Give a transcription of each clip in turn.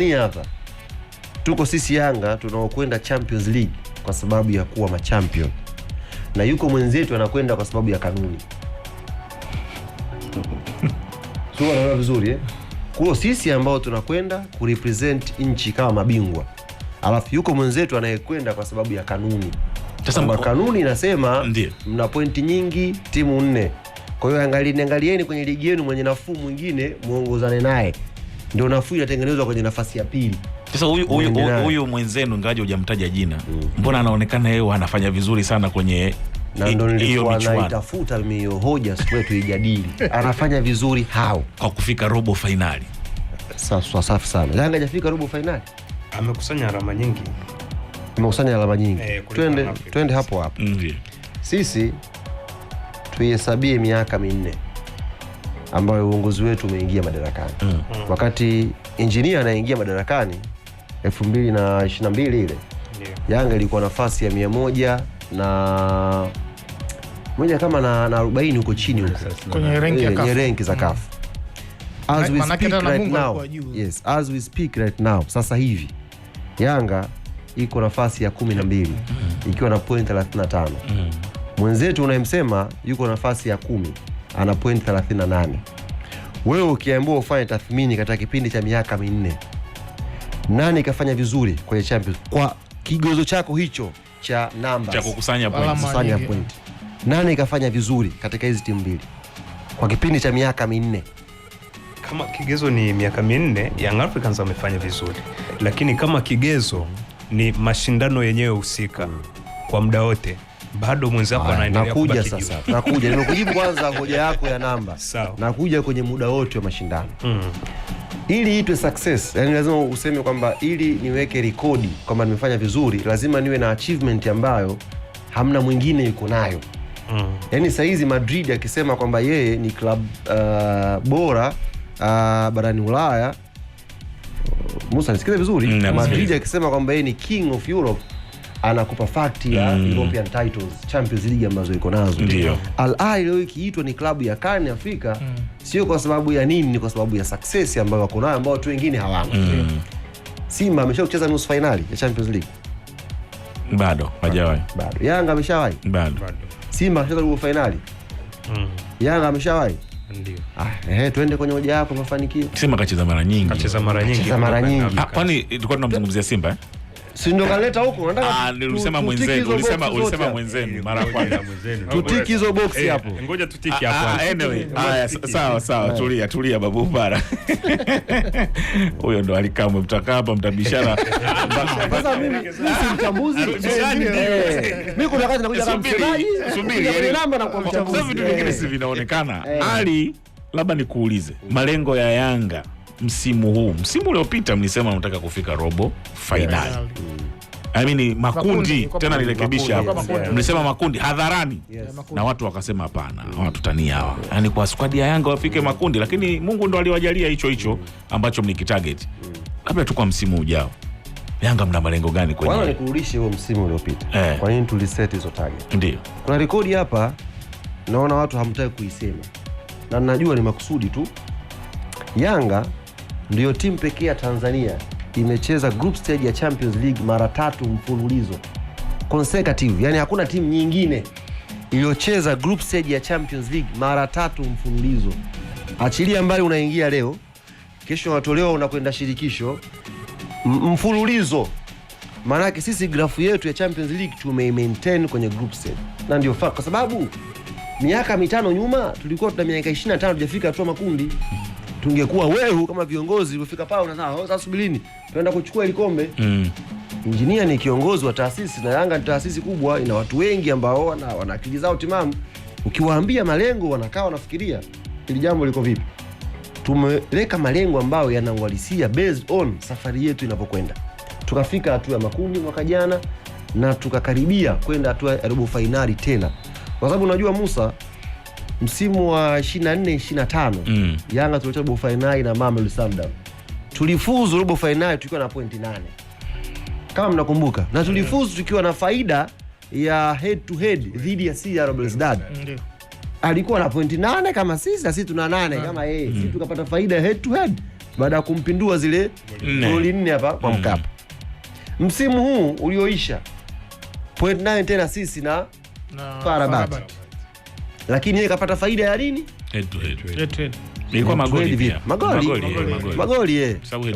Ni hapa tuko sisi Yanga tunaokwenda Champions League kwa sababu ya kuwa machampion, na yuko mwenzetu anakwenda kwa sababu ya kanuni. Sio anaona vizuri Kwa sisi ambao tunakwenda kurepresent nchi kama mabingwa, alafu yuko mwenzetu anayekwenda kwa sababu ya kanuni. Sasa kanuni inasema mna pointi nyingi, timu 4. Kwa hiyo angalieni kwenye ligi yenu mwenye nafuu mwingine muongozane naye. Ndio nafuu inatengenezwa kwenye nafasi ya pili. Sasa huyu mwenzenu ngaje hujamtaja jina. Mbona anaonekana yeye anafanya vizuri sana kwenye na ndio nilikuwa naitafuta mimi hoja siku tuijadili. Anafanya vizuri hao kwa kufika robo finali. Sasa safi sana. Yanga hajafika robo finali. Amekusanya alama nyingi. Twende hapo. Sisi tuihesabie miaka 4 ambayo uongozi wetu umeingia madarakani. Wakati engineer anaingia madarakani 2022 ile, Yanga ilikuwa nafasi ya 100 na moja kama na 40 huko chini huko kwenye rank za CAF. As we speak right now. Yes, as we speak right now. Sasa hivi Yanga iko nafasi ya 12 ikiwa na point 35. Mwenzetu unayemsema yuko nafasi ya 10 ana point 38. Wewe ukiambiwa ufanye tathmini katika kipindi cha miaka 4, nani kafanya vizuri kwenye Champions kwa kigezo chako hicho cha numbers cha kukusanya point? Nani kafanya vizuri katika hizi timu mbili kwa kipindi cha miaka 4? Kama kigezo ni miaka 4, Young Africans wamefanya vizuri. Lakini kama kigezo ni mashindano yenyewe husika kwa muda wote, bado mwenzako anaendelea kubaki juu. Nakuja nimekujibu kwanza hoja yako ya namba. Nakuja kwenye muda wote wa mashindano. Ili itwe success, yani lazima useme kwamba ili niweke rekodi kwamba nimefanya vizuri, lazima niwe na achievement ambayo hamna mwingine yuko nayo. Yani saa hizi Madrid akisema kwamba yeye ni club bora barani Ulaya, Musa nisikize vizuri, Madrid akisema kwamba yeye ni king of Europe, anakupa fact ya European titles, Champions League ambazo iko nazo. Al Ahly leo ikiitwa ni klabu ya kani Afrika, sio kwa sababu ya nini, ni kwa sababu ya success ambayo wako nayo ambao watu wengine hawana. Simba ameshacheza nusu finali ya Champions League. Bado hajawahi. Bado. Yanga ameshawahi. Bado. Simba ameshacheza nusu finali. Yanga ameshawahi. Ndio. Twende kwenye hoja yako mafanikio. Simba kacheza mara nyingi. Kacheza mara nyingi. Kwani tulikuwa tunamzungumzia Simba Si ndo kaleta huko unataka ulisema mwenzenu mara kwanza tutiki hizo box hapo. Ngoja tutiki hapo. Anyway, sawa tulia babu bara. Huyo ndo alikaa mtaka hapa mtabishana. Sasa mimi si mchambuzi. Mimi kuna wakati nakuja kama msemaji. Subiri namba na kwa mchambuzi. Sasa vitu vingine si vinaonekana. Ali, labda nikuulize malengo ya Yanga msimu huu. Msimu uliopita mlisema mnataka kufika robo finali. Makundi tena nirekebisha hapo. Mlisema makundi hadharani. Na watu wakasema hapana, watu tania hawa. Yaani kwa squad ya Yanga wafike makundi, lakini Mungu ndo aliwajalia hicho ambacho mnikitarget. Labda tu kwa msimu ujao. Yanga mna malengo gani kwenye? Wala nikuulishe huo msimu uliopita. Kwa nini tuliset hizo target? Ndio. Kuna rekodi hapa naona watu hamtaki kuisema. Na ninajua ni makusudi tu. Yanga ndio timu pekee ya Tanzania imecheza group stage ya Champions League mara 3 mfululizo consecutive. Yani hakuna timu nyingine iliyocheza group stage ya Champions League mara 3 mfululizo. Achilia mbali unaingia leo, kesho unatolewa unakwenda shirikisho mfululizo. Maana yake sisi grafu yetu ya Champions League tumeimaintain kwenye group stage. Na ndio fact kwa sababu miaka 5 nyuma tulikuwa tuna miaka 25 tujafika hatua makundi. Tungekuwa wewe kama viongozi ulifika pale unasema sasa subirini tunaenda kuchukua ile kombe. Engineer ni kiongozi wa taasisi na Yanga ni taasisi kubwa, ina watu wengi ambao wana akili zao timamu. Ukiwaambia malengo wanakaa wanafikiria ili jambo liko vipi. Tumeweka malengo ambayo yanauhalisia based on safari yetu inapokwenda. Tukafika hatua ya makundi mwaka jana na tukakaribia kwenda hatua ya robo finali tena. Kwa sababu unajua Musa, msimu wa 24-25 Yanga tulitoka robo finali na Mamelodi Sundowns. Tulifuzu robo finali tukiwa na pointi 8. Kama mnakumbuka. Na tulifuzu tukiwa na faida ya head to head dhidi ya CR Belouizdad. Alikuwa na pointi 8 kama sisi na sisi tuna 8 kama yeye. Sisi tukapata faida ya head to head baada ya kumpindua zile goli 4 hapa kwa Mkapa. Msimu huu ulioisha point 9 tena sisi na FAR Rabat, lakini yeye kapata faida ya nini? Head. Ilikuwa magoli pia. Magoli sababu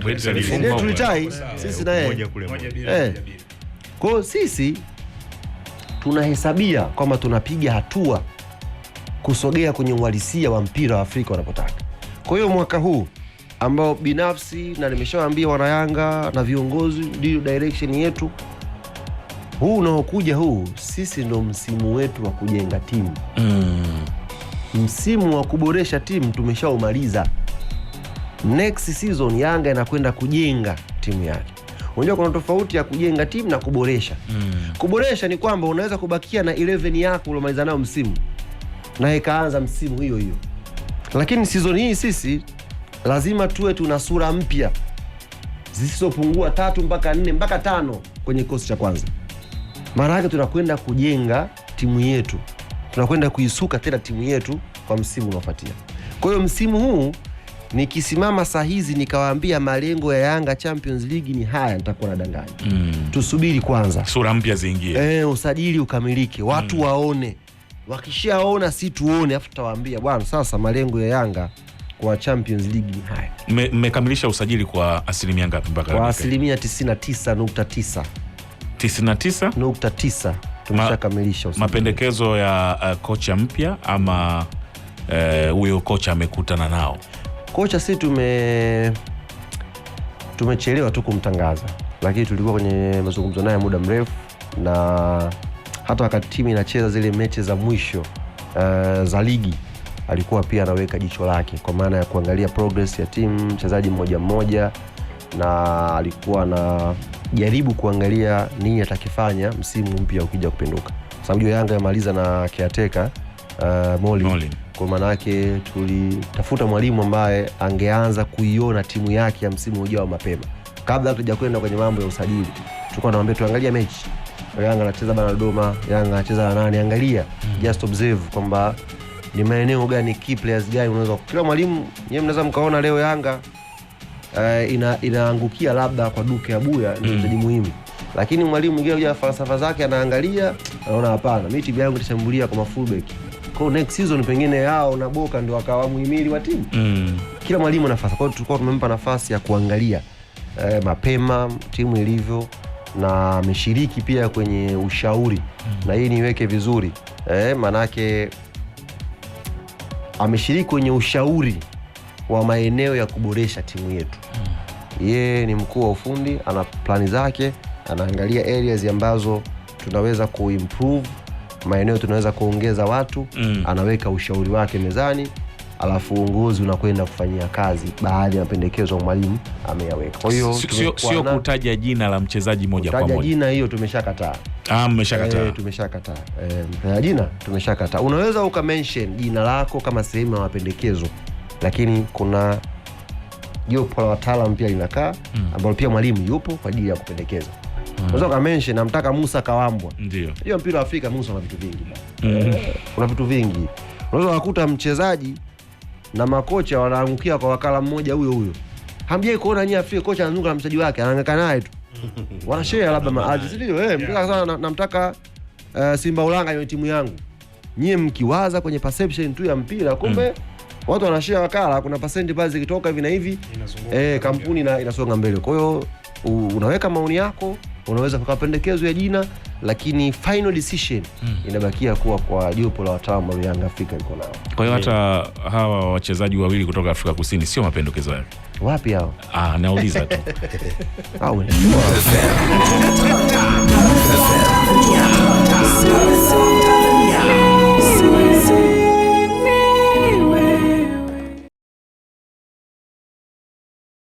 tulitai sisi na yeye. Kwa hiyo sisi tunahesabia kwamba tunapiga hatua kusogea kwenye uhalisia wa mpira wa Afrika wanapotaka. Kwa hiyo mwaka huu ambao binafsi na nimeshawaambia wana Yanga na viongozi ndio direction yetu, huu unaokuja sisi ndo msimu wetu wa kujenga timu. Msimu wa kuboresha timu tumeshaumaliza. Next season Yanga inakwenda kujenga timu yake. Unajua kuna tofauti ya kujenga timu na kuboresha. Kuboresha ni kwamba unaweza kubakia na 11 yako uliomaliza nayo msimu na ikaanza msimu hiyo. Lakini season hii sisi lazima tuwe tuna sura mpya zisizopungua 3 mpaka 4 mpaka 5 kwenye kikosi cha kwanza. Maana yake tunakwenda kujenga timu yetu. Tunakwenda kuisuka tena timu yetu kwa msimu unaofuatia. Kwa hiyo msimu huu nikisimama saa hizi nikawaambia malengo ya Yanga Champions League ni haya, nitakuwa nadanganya. Tusubiri kwanza sura mpya ziingie. Usajili ukamilike, watu waone. Wakishaona si tuone, afu tutawaambia bwana sasa malengo ya Yanga kwa Champions League ni haya. Mmekamilisha usajili kwa asilimia ngapi mpaka kwa asilimia 99.9. 99.9 tumeshakamilisha usajili. Mapendekezo ya kocha mpya ama huyo kocha amekutana nao? Kocha si tumechelewa tu kumtangaza, lakini tulikuwa kwenye mazungumzo naye muda mrefu, na hata wakati timu inacheza zile mechi za mwisho za ligi alikuwa pia anaweka jicho lake kwa maana ya kuangalia progress ya timu, mchezaji mmoja mmoja, na alikuwa anajaribu kuangalia nini atakifanya msimu mpya ukija kupinduka. Sababu Yanga yamaliza na caretaker Molin. Kwa maana yake tulitafuta mwalimu ambaye angeanza kuiona timu yake ya msimu ujao mapema. Kabla hatujakwenda kwenye mambo ya usajili, tulikuwa tunawaambia tuangalia mechi. Yanga anacheza bana Dodoma, Yanga anacheza na nani, angalia. Just observe kwamba ni maeneo gani, key players gani unaweza. Kila mwalimu yeye mnaweza mkaona leo Yanga inaangukia labda kwa Duke Abuya ni mchezaji muhimu. Lakini mwalimu mwingine huja falsafa zake anaangalia, anaona hapana, mimi timu yangu itashambulia kwa fullback. Kwa next season pengine yao na Boka ndio akawa muhimili wa timu. Kila mwalimu nafasi. Kwa hiyo tulikuwa tumempa nafasi ya kuangalia mapema timu ilivyo, na ameshiriki pia kwenye ushauri. Na hii niweke vizuri. Manake ameshiriki kwenye ushauri wa maeneo ya kuboresha timu yetu. Yeye ni mkuu wa ufundi, ana plani zake, anaangalia areas ambazo tunaweza kuimprove, maeneo tunaweza kuongeza watu, anaweka ushauri wake mezani, alafu uongozi unakwenda kufanyia kazi baadhi ya mapendekezo mwalimu ameyaweka. Kwa hiyo sio kutaja jina la mchezaji moja kwa moja. Kutaja jina hiyo tumeshakataa. Mmeshakataa. Tumeshakataa. Jina tumeshakataa. Unaweza ukamention jina lako kama sehemu ya mapendekezo, lakini kuna jopo la wataalamu pia linakaa ambao pia mwalimu yupo kwa ajili ya kupendekeza. Unaweza ukamention namtaka Musa Kawambwa. Ndio. Hiyo mpira wa Afrika Musa una vitu vingi. Kuna vitu vingi. Unaweza kukuta mchezaji na makocha wanaangukia kwa wakala mmoja huyo. Hamjai kuona nyinyi Afrika kocha anazunguka na mchezaji wake anahangaika naye tu. Wanashare labda maaji. Ndio, mpira sana namtaka Simba Ulanga kwenye timu yangu. Nyie mkiwaza kwenye perception tu ya mpira, kumbe watu wanashare wakala, kuna percent pale zikitoka hivi na hivi kampuni inasonga mbele. Kwa hiyo unaweka maoni yako, unaweza kuweka pendekezo ya jina, lakini final decision inabakia kuwa kwa jopo la wataalamu wa Yanga Afrika liko nao. Kwa hiyo hata hawa wachezaji wawili kutoka Afrika Kusini sio mapendekezo yake. Wapi hao? Nauliza tu.